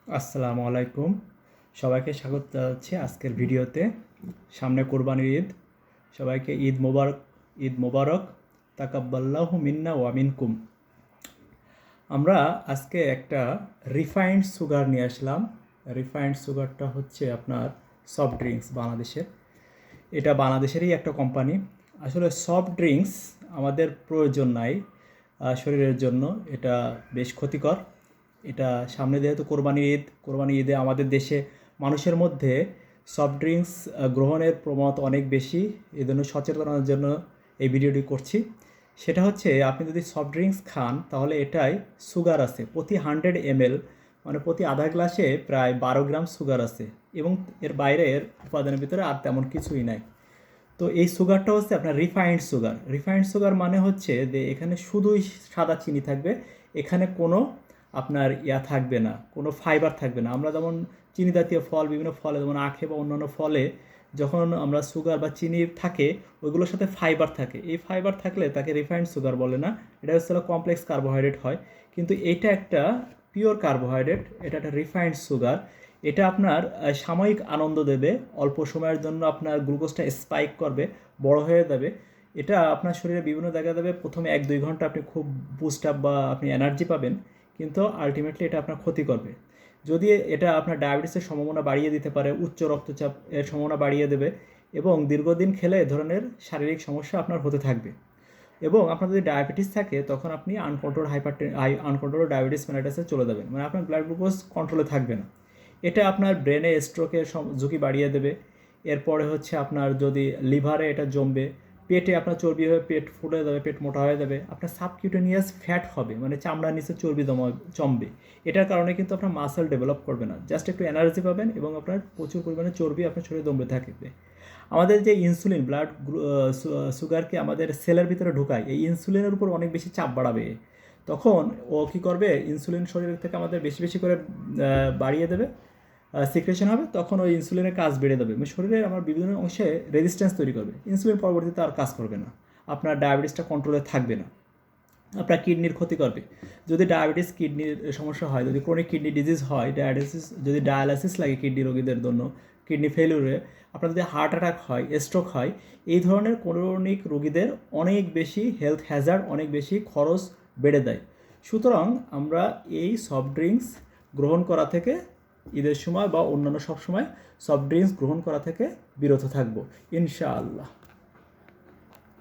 আসসালামু আলাইকুম। সবাইকে স্বাগত জানাচ্ছি আজকের ভিডিওতে। সামনে কোরবানির ঈদ। সবাইকে ঈদ মোবারক। তাকাব্বাল্লাহু মিন্না ওয়া মিনকুম। আমরা আজকে একটা রিফাইন্ড সুগার নিয়ে আসলাম। রিফাইন্ড সুগারটা হচ্ছে আপনার সফট ড্রিঙ্কস বাংলাদেশের। এটা বাংলাদেশেরই একটা কোম্পানি। আসলে সফট ড্রিঙ্কস আমাদের প্রয়োজন নাই শরীরের জন্য। এটা বেশ ক্ষতিকর। এটা সামনে যেহেতু কোরবানি ঈদে আমাদের দেশে মানুষের মধ্যে সফট ড্রিঙ্কস গ্রহণের প্রবণতা অনেক বেশি। এই জন্য সচেতনতার জন্য এই ভিডিওটি করছি। সেটা হচ্ছে আপনি যদি সফট ড্রিঙ্কস খান তাহলে এটাই সুগার আছে প্রতি 100 ml, মানে প্রতি আধা গ্লাসে প্রায় 12 গ্রাম সুগার আছে এবং এর বাইরের উপাদানের ভিতরে আর তেমন কিছুই নাই। তো এই সুগারটা হচ্ছে আপনার রিফাইন্ড সুগার মানে হচ্ছে যে এখানে শুধুই সাদা চিনি থাকবে। এখানে কোনো আপনার থাকবে না, কোনো ফাইবার থাকবে না। আমরা যেমন চিনি জাতীয় ফল, বিভিন্ন ফলে যেমন আখে বা অন্যান্য ফলে যখন আমরা সুগার বা চিনি থাকে ওইগুলোর সাথে ফাইবার থাকে। এই ফাইবার থাকলে তাকে রিফাইন্ড সুগার বলে না, এটা হচ্ছে কমপ্লেক্স কার্বোহাইড্রেট হয়। কিন্তু এটা একটা পিওর কার্বোহাইড্রেট, এটা একটা রিফাইন্ড সুগার। এটা আপনার সাময়িক আনন্দ দেবে, অল্প সময়ের জন্য আপনার গ্লুকোজটা স্পাইক করবে, বড় হয়ে যাবে। এটা আপনার শরীরে বিভিন্ন জায়গায় দেবে। প্রথমে 1-2 ঘন্টা আপনি খুব বুস্ট আপ বা আপনি এনার্জি পাবেন, কিন্তু আলটিমেটলি এটা আপনার ক্ষতি করবে। যদি এটা আপনার ডায়াবেটিসের সম্ভাবনা বাড়িয়ে দিতে পারে, উচ্চ রক্তচাপ এর সম্ভাবনা বাড়িয়ে দেবে এবং দীর্ঘদিন খেলে এ ধরনের শারীরিক সমস্যা আপনার হতে থাকবে। এবং আপনার যদি ডায়াবেটিস থাকে তখন আপনি আনকন্ট্রোল ডায়াবেটিস মেলাইটাসে চলে যাবেন, মানে আপনার ব্লাড গ্লুকোজ কন্ট্রোলে থাকবে না। এটা আপনার ব্রেনে স্ট্রোকের ঝুঁকি বাড়িয়ে দেবে। এরপরে হচ্ছে আপনার যদি লিভারে এটা জমবে, পেটে আপনার চর্বি হয়ে পেট ফুলে যাবে, পেট মোটা হয়ে যাবে, আপনার সাবকিউটেনিয়াস ফ্যাট হবে, মানে চামড়ার নিচে চর্বি জমবে। এটার কারণে কিন্তু আপনার মাসেল ডেভেলপ করবে না, জাস্ট একটু এনার্জি পাবেন এবং আপনার প্রচুর পরিমাণে চর্বি আপনার শরীরে জমবে থাকবে। আমাদের যে ইনসুলিন সুগারকে আমাদের সেলের ভিতরে ঢোকায়, এই ইনসুলিনের উপর অনেক বেশি চাপ বাড়াবে। তখন ও কী করবে, ইনসুলিন শরীর থেকে আমাদের বেশি বেশি করে বাড়িয়ে দেবে, সিক্রেশন হবে, তখন ওই ইনসুলিনের কাজ বেড়ে যাবে, মানে শরীরের আমার বিভিন্ন অংশে রেজিস্ট্যান্স তৈরি করবে। ইনসুলিন পরবর্তীতে আর কাজ করবে না, আপনার ডায়াবেটিসটা কন্ট্রোলে থাকবে না, আপনার কিডনির ক্ষতি করবে। যদি ডায়াবেটিস কিডনির সমস্যা হয়, যদি ক্রনিক কিডনি ডিজিজ হয়, যদি ডায়ালাইসিস লাগে কিডনি রোগীদের জন্য, কিডনি ফেলিউরে, আপনার যদি হার্ট অ্যাটাক হয়, স্ট্রোক হয়, এই ধরনের ক্রনিক রোগীদের অনেক বেশি হেলথ হ্যাজার্ড, অনেক বেশি খরচ বেড়ে দেয়। সুতরাং আমরা এই সফট ড্রিঙ্কস গ্রহণ করা থেকে ঈদের সময় বা অন্যান্য সব সময় সফট ড্রিঙ্কস গ্রহণ করা থেকে বিরত থাকবো ইনশাআল্লাহ।